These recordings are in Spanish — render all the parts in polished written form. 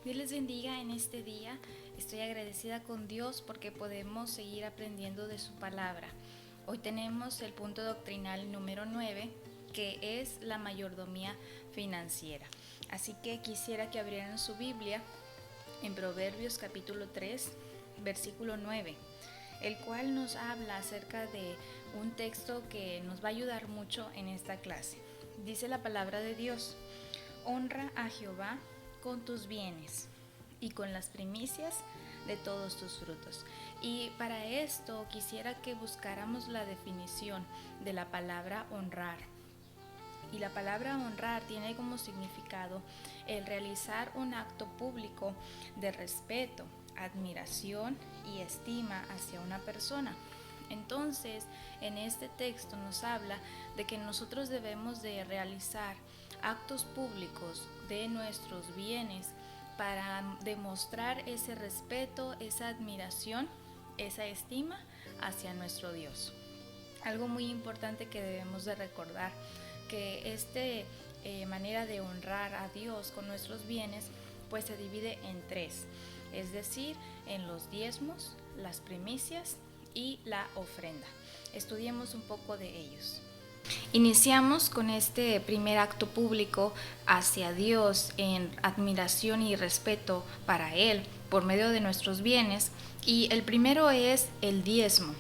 Dios les bendiga en este día. Estoy agradecida con Dios porque podemos seguir aprendiendo de su palabra. Hoy tenemos el punto doctrinal número 9, que es la mayordomía financiera. Así que quisiera que abrieran su Biblia en Proverbios capítulo 3, versículo 9, el cual nos habla acerca de un texto que nos va a ayudar mucho en esta clase. Dice la palabra de Dios: honra a Jehová con tus bienes y con las primicias de todos tus frutos. Y para esto quisiera que buscáramos la definición de la palabra honrar. Y la palabra honrar tiene como significado el realizar un acto público de respeto, admiración y estima hacia una persona. Entonces, en este texto nos habla de que nosotros debemos de realizar actos públicos de nuestros bienes para demostrar ese respeto, esa admiración, esa estima hacia nuestro Dios. Algo muy importante que debemos de recordar, que manera de honrar a Dios con nuestros bienes pues se divide en tres, es decir, en los diezmos, las primicias y la ofrenda. Estudiemos un poco de ellos. Iniciamos con este primer acto público hacia Dios en admiración y respeto para Él por medio de nuestros bienes, y el primero es el diezmo.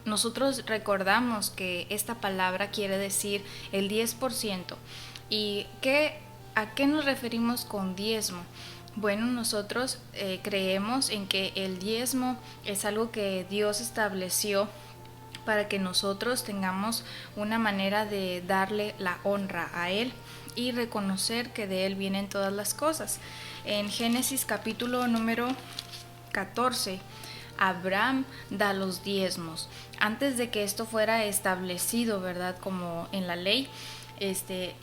Nosotros recordamos que esta palabra quiere decir el 10%. ¿Y a qué nos referimos con diezmo? Bueno, nosotros creemos en que el diezmo es algo que Dios estableció para que nosotros tengamos una manera de darle la honra a Él y reconocer que de Él vienen todas las cosas. En Génesis capítulo número 14, Abraham da los diezmos. Antes de que esto fuera establecido, ¿verdad?, como en la ley,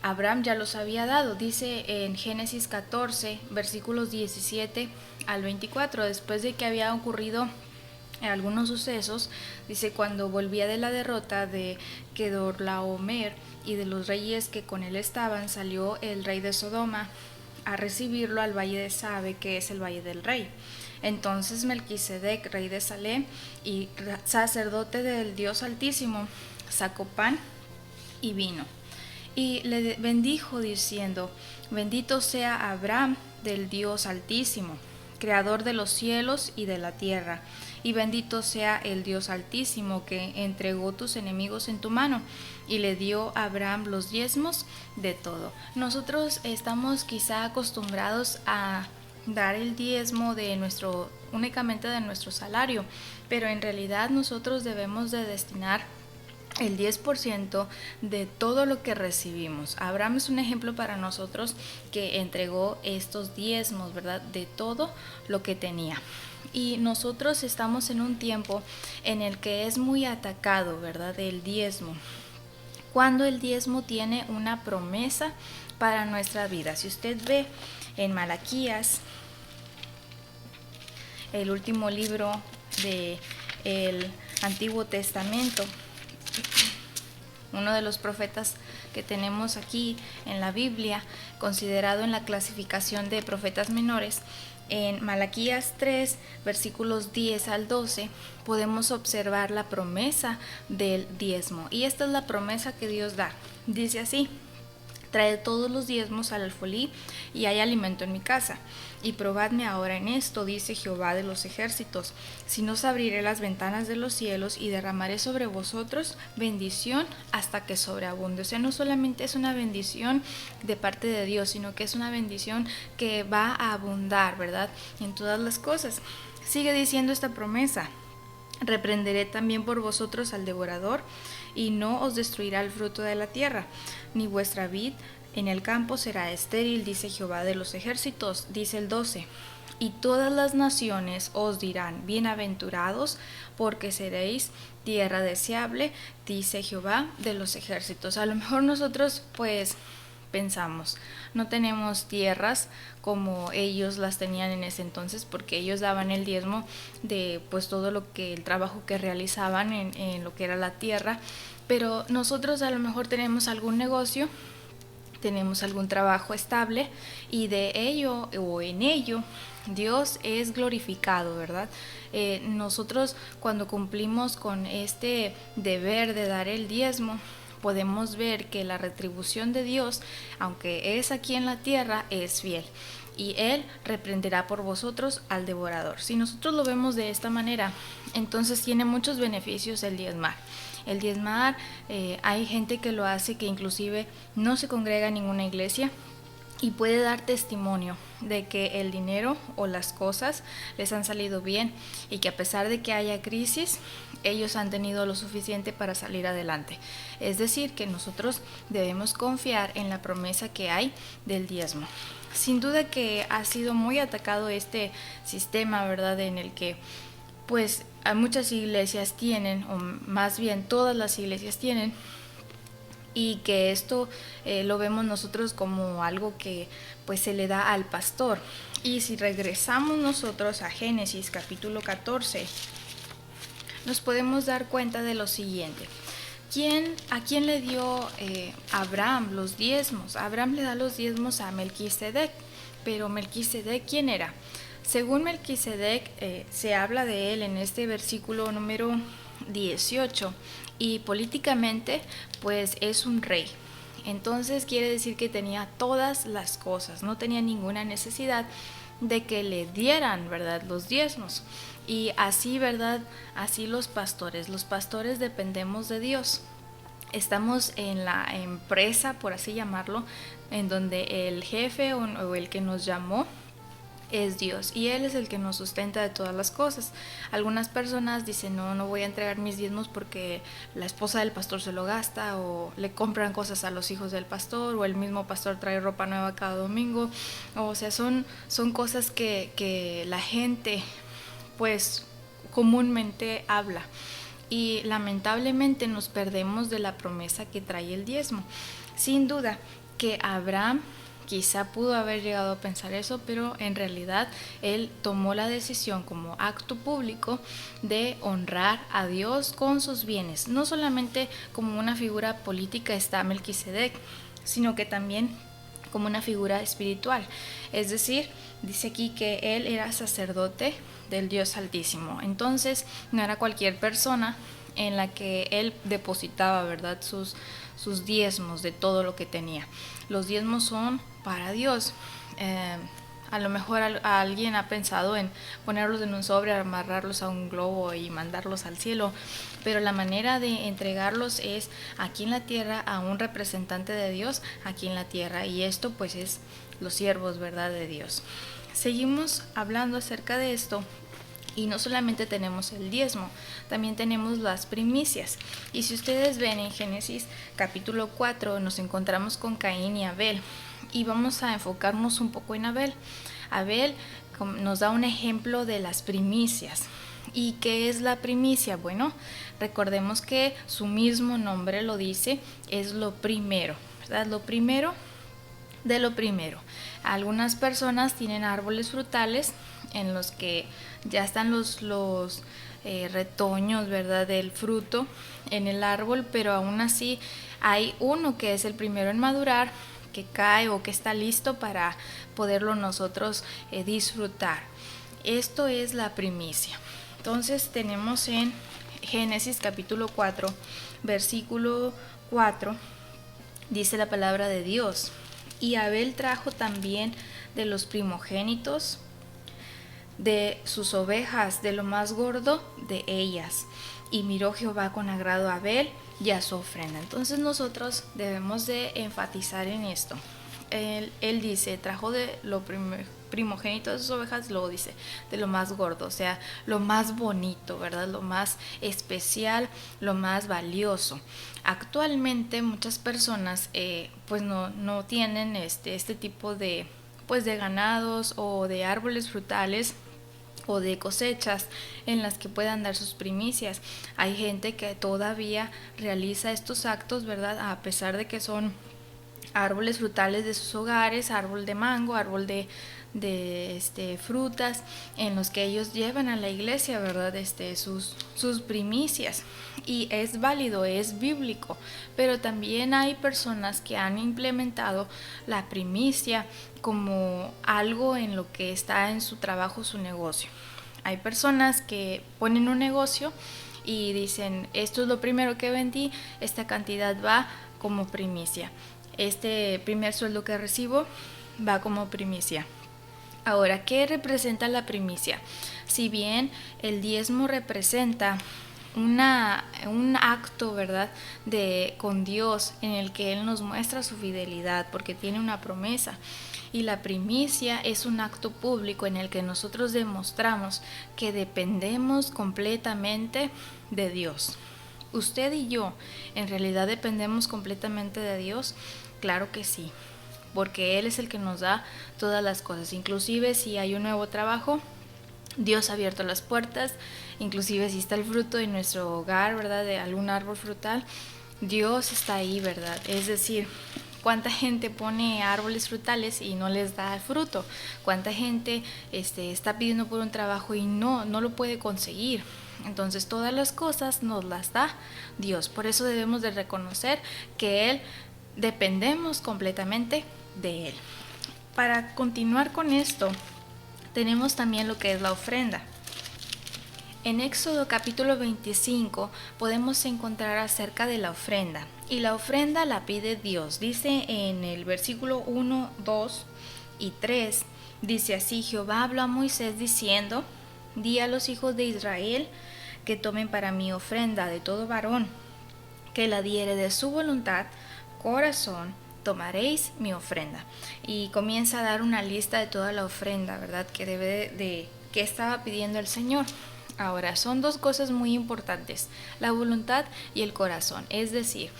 Abraham ya los había dado. Dice en Génesis 14, versículos 17 al 24, después de que había ocurrido algunos sucesos, dice: cuando volvía de la derrota de Kedorlaomer y de los reyes que con él estaban, salió el rey de Sodoma a recibirlo al valle de Sabe, que es el valle del rey. Entonces Melquisedec, rey de Salem y sacerdote del Dios Altísimo, sacó pan y vino y le bendijo diciendo: bendito sea Abraham del Dios Altísimo, creador de los cielos y de la tierra, y bendito sea el Dios Altísimo que entregó tus enemigos en tu mano. Y le dio a Abraham los diezmos de todo. Nosotros estamos quizá acostumbrados a dar el diezmo únicamente de nuestro salario, pero en realidad nosotros debemos de destinar el 10% de todo lo que recibimos. Abraham es un ejemplo para nosotros, que entregó estos diezmos, ¿verdad?, de todo lo que tenía. Y nosotros estamos en un tiempo en el que es muy atacado, ¿verdad?, el diezmo, cuando el diezmo tiene una promesa para nuestra vida. Si usted ve en Malaquías, el último libro del Antiguo Testamento, uno de los profetas que tenemos aquí en la Biblia, considerado en la clasificación de profetas menores, en Malaquías 3, versículos 10 al 12, podemos observar la promesa del diezmo. Y esta es la promesa que Dios da. Dice así: traed todos los diezmos al alfolí, y hay alimento en mi casa. Y probadme ahora en esto, dice Jehová de los ejércitos, si no os abriré las ventanas de los cielos y derramaré sobre vosotros bendición hasta que sobreabunde. O sea, no solamente es una bendición de parte de Dios, sino que es una bendición que va a abundar, ¿verdad?, en todas las cosas. Sigue diciendo esta promesa: reprenderé también por vosotros al devorador, y no os destruirá el fruto de la tierra, ni vuestra vid en el campo será estéril, dice Jehová de los ejércitos. Dice el 12: y todas las naciones os dirán: bienaventurados, porque seréis tierra deseable, dice Jehová de los ejércitos. A lo mejor nosotros pues pensamos, no tenemos tierras como ellos las tenían en ese entonces, porque ellos daban el diezmo de pues todo el trabajo que realizaban en lo que era la tierra. Pero nosotros a lo mejor tenemos algún negocio, tenemos algún trabajo estable y de ello o en ello Dios es glorificado, ¿verdad? Nosotros cuando cumplimos con este deber de dar el diezmo, podemos ver que la retribución de Dios, aunque es aquí en la tierra, es fiel. Y Él reprenderá por vosotros al devorador. Si nosotros lo vemos de esta manera, entonces tiene muchos beneficios el diezmar. El diezmar, hay gente que lo hace que inclusive no se congrega en ninguna iglesia y puede dar testimonio de que el dinero o las cosas les han salido bien y que a pesar de que haya crisis, ellos han tenido lo suficiente para salir adelante. Es decir, que nosotros debemos confiar en la promesa que hay del diezmo. Sin duda que ha sido muy atacado este sistema, ¿verdad? En el que pues muchas iglesias tienen, o más bien todas las iglesias tienen, y que esto lo vemos nosotros como algo que pues se le da al pastor. Y si regresamos nosotros a Génesis capítulo 14, nos podemos dar cuenta de lo siguiente. ¿A quién le dio Abraham los diezmos? Abraham le da los diezmos a Melquisedec, pero Melquisedec, ¿quién era? Según Melquisedec, se habla de él en este versículo número 18, y políticamente pues es un rey. Entonces quiere decir que tenía todas las cosas, no tenía ninguna necesidad de que le dieran, ¿verdad?, los diezmos. Y así, ¿verdad?, así los pastores dependemos de Dios. Estamos en la empresa, por así llamarlo, en donde el jefe o el que nos llamó es Dios, y Él es el que nos sustenta de todas las cosas. Algunas personas dicen, no voy a entregar mis diezmos porque la esposa del pastor se lo gasta, o le compran cosas a los hijos del pastor, o el mismo pastor trae ropa nueva cada domingo. O sea, son cosas que la gente pues comúnmente habla, y lamentablemente nos perdemos de la promesa que trae el diezmo. Sin duda que Abraham quizá pudo haber llegado a pensar eso, pero en realidad él tomó la decisión como acto público de honrar a Dios con sus bienes. No solamente como una figura política está Melquisedec, sino que también como una figura espiritual. Es decir, dice aquí que él era sacerdote del Dios Altísimo. Entonces no era cualquier persona en la que él depositaba, ¿verdad?, sus diezmos de todo lo que tenía. Los diezmos son para Dios. A lo mejor alguien ha pensado en ponerlos en un sobre, amarrarlos a un globo y mandarlos al cielo, pero la manera de entregarlos es aquí en la tierra, a un representante de Dios aquí en la tierra, y esto pues es los siervos, ¿verdad?, de Dios. Seguimos hablando acerca de esto. Y no solamente tenemos el diezmo, también tenemos las primicias. Y si ustedes ven en Génesis capítulo 4, nos encontramos con Caín y Abel. Y vamos a enfocarnos un poco en Abel. Abel nos da un ejemplo de las primicias. ¿Y qué es la primicia? Bueno, recordemos que su mismo nombre lo dice, es lo primero, ¿verdad? Lo primero de lo primero. Algunas personas tienen árboles frutales en los que ya están los retoños, ¿verdad?, del fruto en el árbol, pero aún así hay uno que es el primero en madurar, que cae o que está listo para poderlo nosotros disfrutar. Esto es la primicia. Entonces tenemos en Génesis capítulo 4, versículo 4, dice la palabra de Dios: y Abel trajo también de los primogénitos de sus ovejas, de lo más gordo de ellas. Y miró Jehová con agrado a Abel y a su ofrenda. Entonces nosotros debemos de enfatizar en esto. Él dice, trajo de lo primogénito de sus ovejas, luego dice, de lo más gordo, o sea, lo más bonito, ¿verdad? Lo más especial, lo más valioso. Actualmente muchas personas pues no tienen este tipo de ganados o de árboles frutales o de cosechas en las que puedan dar sus primicias. Hay gente que todavía realiza estos actos, ¿verdad?, a pesar de que son árboles frutales de sus hogares, árbol de mango, árbol de frutas, en los que ellos llevan a la iglesia, ¿verdad? Sus primicias. Y es válido, es bíblico, pero también hay personas que han implementado la primicia como algo en lo que está en su trabajo, su negocio. Hay personas que ponen un negocio y dicen, esto es lo primero que vendí, esta cantidad va como primicia. Este primer sueldo que recibo va como primicia. Ahora, ¿qué representa la primicia? Si bien el diezmo representa un acto, ¿verdad?, con Dios, en el que Él nos muestra su fidelidad porque tiene una promesa. Y la primicia es un acto público en el que nosotros demostramos que dependemos completamente de Dios. ¿Usted y yo en realidad dependemos completamente de Dios? Claro que sí, porque Él es el que nos da todas las cosas. Inclusive si hay un nuevo trabajo, Dios ha abierto las puertas. Inclusive si está el fruto en nuestro hogar, ¿verdad?, de algún árbol frutal, Dios está ahí, ¿verdad? Es decir, ¿cuánta gente pone árboles frutales y no les da fruto? ¿Cuánta gente está pidiendo por un trabajo y no lo puede conseguir? Entonces todas las cosas nos las da Dios. Por eso debemos de reconocer que Él dependemos completamente de Él. Para continuar con esto, tenemos también lo que es la ofrenda. En Éxodo capítulo 25 podemos encontrar acerca de la ofrenda. Y la ofrenda la pide Dios. Dice en el versículo 1, 2 y 3, dice así: Jehová habló a Moisés diciendo, di a los hijos de Israel que tomen para mí ofrenda de todo varón, que la diere de su voluntad, corazón, tomaréis mi ofrenda. Y comienza a dar una lista de toda la ofrenda, ¿verdad?, que estaba pidiendo el Señor. Ahora, son dos cosas muy importantes, la voluntad y el corazón. Es decir,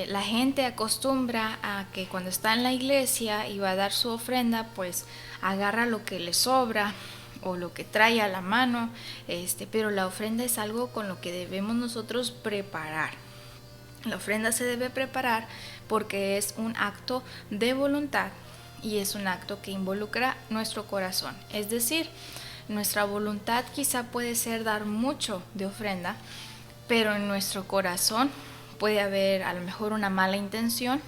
la gente acostumbra a que cuando está en la iglesia y va a dar su ofrenda, pues agarra lo que le sobra o lo que trae a la mano, pero la ofrenda es algo con lo que debemos nosotros preparar. La ofrenda se debe preparar porque es un acto de voluntad y es un acto que involucra nuestro corazón. Es decir, nuestra voluntad quizá puede ser dar mucho de ofrenda, pero en nuestro corazón puede haber a lo mejor una mala intención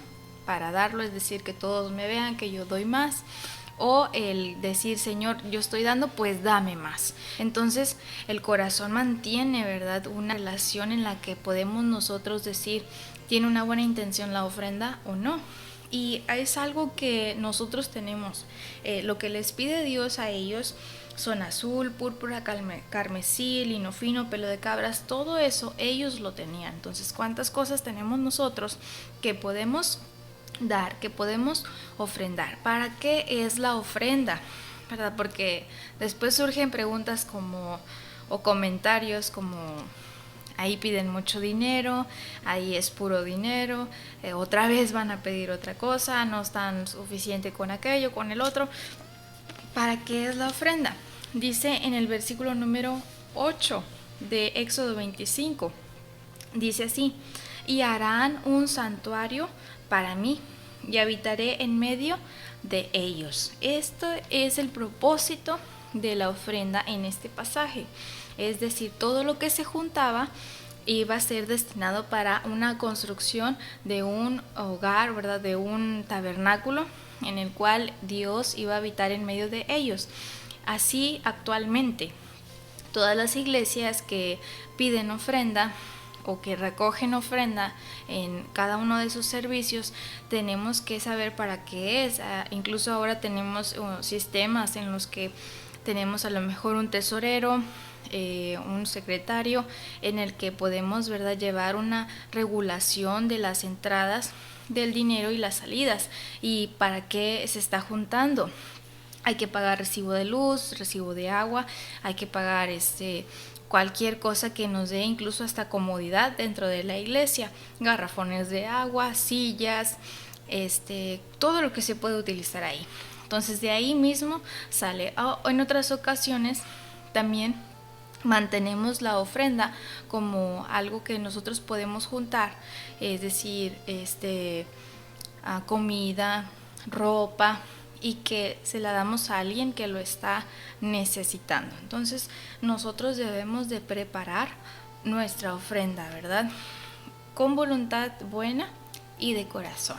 para darlo, es decir, que todos me vean que yo doy más, o el decir, Señor, yo estoy dando, pues dame más. Entonces el corazón mantiene, ¿verdad?, una relación en la que podemos nosotros decir, ¿tiene una buena intención la ofrenda o no? Y es algo que nosotros tenemos. Lo que les pide Dios a ellos son azul, púrpura, carmesí, lino fino, pelo de cabras, todo eso ellos lo tenían. Entonces, ¿cuántas cosas tenemos nosotros que podemos dar, que podemos ofrendar? ¿Para qué es la ofrenda? ¿Verdad? Porque después surgen preguntas como, o comentarios como, ahí piden mucho dinero, ahí es puro dinero, otra vez van a pedir otra cosa, no están suficiente con aquello, con el otro. ¿Para qué es la ofrenda? Dice en el versículo número 8 de Éxodo 25, dice así: y harán un santuario para mí y habitaré en medio de ellos. Esto es el propósito de la ofrenda en este pasaje. Es decir, todo lo que se juntaba iba a ser destinado para una construcción de un hogar, ¿verdad?, de un tabernáculo en el cual Dios iba a habitar en medio de ellos. Así actualmente todas las iglesias que piden ofrenda o que recogen ofrenda en cada uno de sus servicios, tenemos que saber para qué es. Incluso ahora tenemos sistemas en los que tenemos a lo mejor un tesorero, un secretario, en el que podemos, ¿verdad?, llevar una regulación de las entradas del dinero y las salidas y para qué se está juntando. Hay que pagar recibo de luz, recibo de agua, hay que pagar cualquier cosa que nos dé incluso hasta comodidad dentro de la iglesia, garrafones de agua, sillas, todo lo que se puede utilizar ahí. Entonces de ahí mismo sale. En otras ocasiones también mantenemos la ofrenda como algo que nosotros podemos juntar, es decir, comida, ropa, y que se la damos a alguien que lo está necesitando. Entonces nosotros debemos de preparar nuestra ofrenda, ¿verdad? Con voluntad buena y de corazón.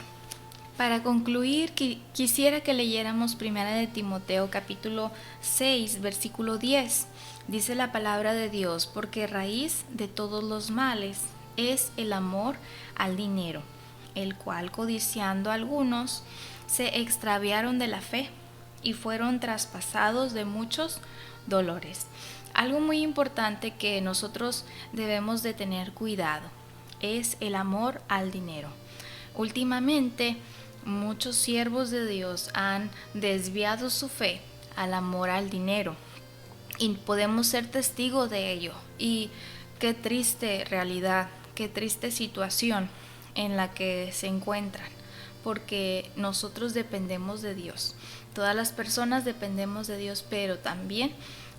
Para concluir, quisiera que leyéramos 1 de Timoteo capítulo 6, versículo 10. Dice la palabra de Dios: porque raíz de todos los males es el amor al dinero, el cual, codiciando algunos, se extraviaron de la fe y fueron traspasados de muchos dolores. Algo muy importante que nosotros debemos de tener cuidado es el amor al dinero. Últimamente, muchos siervos de Dios han desviado su fe al amor al dinero y podemos ser testigos de ello. Y qué triste realidad, qué triste situación en la que se encuentran, porque nosotros dependemos de Dios. Todas las personas dependemos de Dios, pero también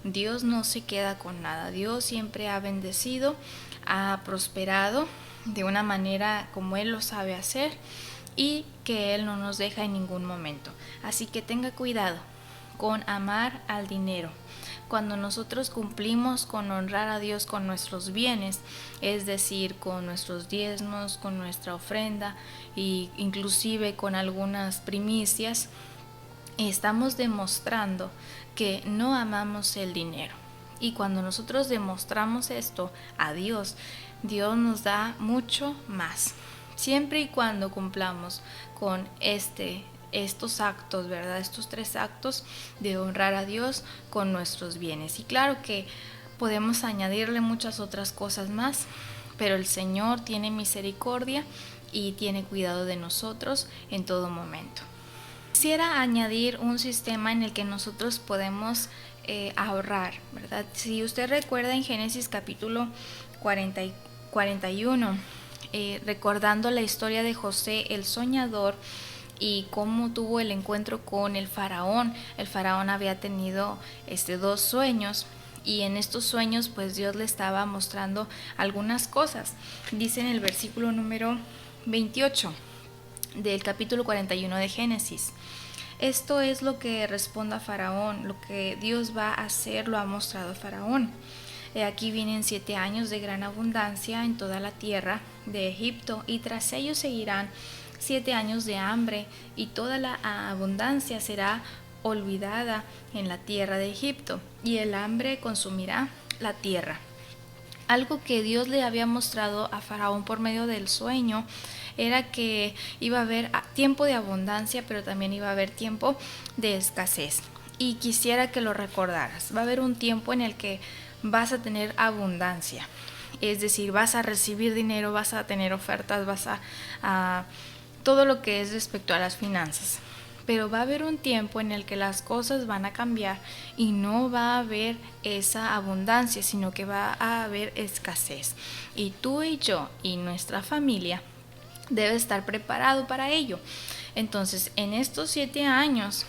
Dios no se queda con nada. Dios siempre ha bendecido, ha prosperado de una manera como Él lo sabe hacer, y que Él no nos deja en ningún momento. Así que tenga cuidado con amar al dinero. Cuando nosotros cumplimos con honrar a Dios con nuestros bienes, es decir, con nuestros diezmos, con nuestra ofrenda e inclusive con algunas primicias, estamos demostrando que no amamos el dinero. Y cuando nosotros demostramos esto a Dios, Dios nos da mucho más. Siempre y cuando cumplamos con estos actos, ¿verdad? Estos 3 actos de honrar a Dios con nuestros bienes. Y claro que podemos añadirle muchas otras cosas más, pero el Señor tiene misericordia y tiene cuidado de nosotros en todo momento. Quisiera añadir un sistema en el que nosotros podemos ahorrar, ¿verdad? Si usted recuerda en Génesis capítulo 41, recordando la historia de José el soñador y cómo tuvo el encuentro con el faraón. El faraón había tenido 2 sueños, y en estos sueños pues Dios le estaba mostrando algunas cosas. Dice en el versículo número 28 del capítulo 41 de Génesis: esto es lo que responda a Faraón, lo que Dios va a hacer lo ha mostrado a Faraón. Aquí vienen 7 años de gran abundancia en toda la tierra de Egipto, y tras ellos seguirán 7 años de hambre, y toda la abundancia será olvidada en la tierra de Egipto, y el hambre consumirá la tierra. Algo que Dios le había mostrado a Faraón por medio del sueño era que iba a haber tiempo de abundancia, pero también iba a haber tiempo de escasez. Y quisiera que lo recordaras. Va a haber un tiempo en el que vas a tener abundancia, es decir, vas a recibir dinero, vas a tener ofertas, vas a todo lo que es respecto a las finanzas. Pero va a haber un tiempo en el que las cosas van a cambiar y no va a haber esa abundancia, sino que va a haber escasez. Y tú y yo y nuestra familia debe estar preparado para ello. Entonces, en estos 7 años,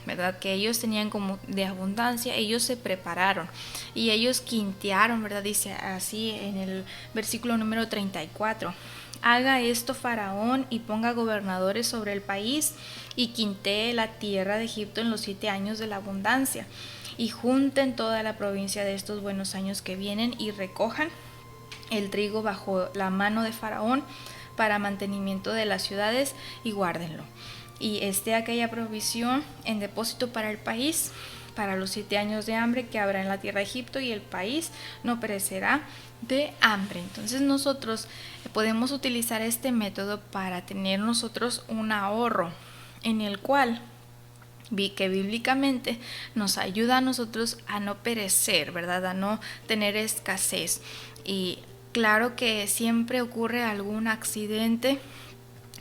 ¿verdad?, que ellos tenían como de abundancia, ellos se prepararon y ellos quintearon, ¿verdad? Dice así en el versículo número 34: haga esto Faraón y ponga gobernadores sobre el país y quintee la tierra de Egipto en los 7 años de la abundancia, y junten toda la provincia de estos buenos años que vienen, y recojan el trigo bajo la mano de Faraón para mantenimiento de las ciudades, y guárdenlo. Y esté aquella provisión en depósito para el país, para los 7 años de hambre que habrá en la tierra de Egipto, y el país no perecerá de hambre. Entonces nosotros podemos utilizar este método para tener nosotros un ahorro, en el cual que bíblicamente nos ayuda a nosotros a no perecer, ¿verdad?, a no tener escasez. Y claro que siempre ocurre algún accidente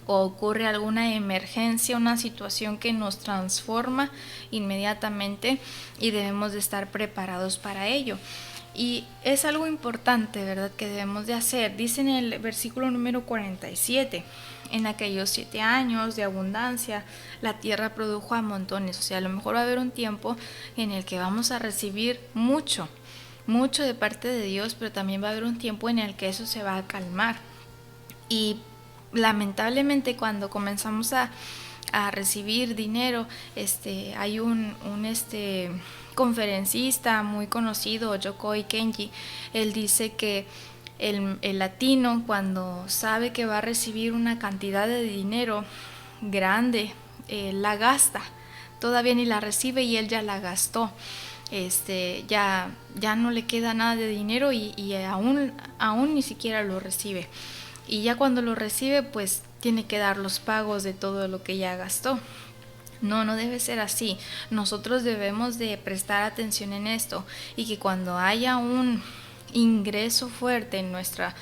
o ocurre alguna emergencia, una situación que nos transforma inmediatamente, y debemos de estar preparados para ello. Y es algo importante, ¿verdad?, que debemos de hacer. Dice en el versículo número 47: en aquellos 7 años de abundancia la tierra produjo a montones. O sea, a lo mejor va a haber un tiempo en el que vamos a recibir mucho de parte de Dios, pero también va a haber un tiempo en el que eso se va a calmar. Y lamentablemente cuando comenzamos a recibir dinero, hay un conferencista muy conocido, Yokoi Kenji. Él dice que el latino, cuando sabe que va a recibir una cantidad de dinero grande, la gasta, todavía ni la recibe y él ya la gastó. Ya no le queda nada de dinero y aún ni siquiera lo recibe. Y ya cuando lo recibe, pues tiene que dar los pagos de todo lo que ya gastó. No, no debe ser así. Nosotros debemos de prestar atención en esto, y que cuando haya un ingreso fuerte en nuestra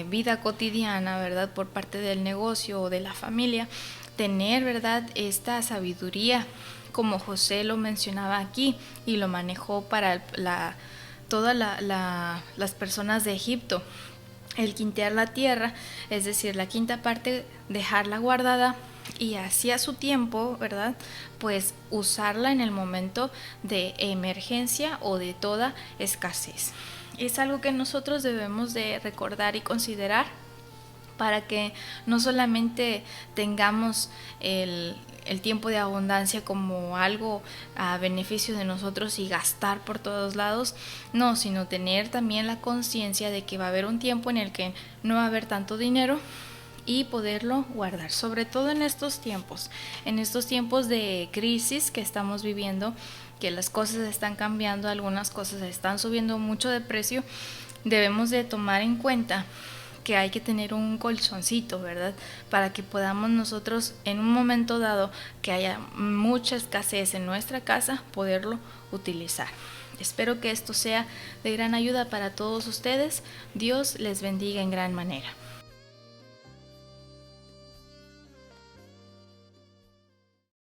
vida cotidiana, ¿verdad? Por parte del negocio o de la familia, tener, ¿verdad?, esta sabiduría, como José lo mencionaba aquí y lo manejó para todas las personas de Egipto. El quintear la tierra, es decir, la quinta parte, dejarla guardada y así a su tiempo, ¿verdad?, pues usarla en el momento de emergencia o de toda escasez. Es algo que nosotros debemos de recordar y considerar, para que no solamente tengamos el tiempo de abundancia como algo a beneficio de nosotros y gastar por todos lados, no, sino tener también la conciencia de que va a haber un tiempo en el que no va a haber tanto dinero y poderlo guardar, sobre todo en estos tiempos de crisis que estamos viviendo, que las cosas están cambiando, algunas cosas están subiendo mucho de precio. Debemos de tomar en cuenta que hay que tener un colchoncito, ¿verdad?, para que podamos nosotros en un momento dado que haya mucha escasez en nuestra casa, poderlo utilizar. Espero que esto sea de gran ayuda para todos ustedes. Dios les bendiga en gran manera.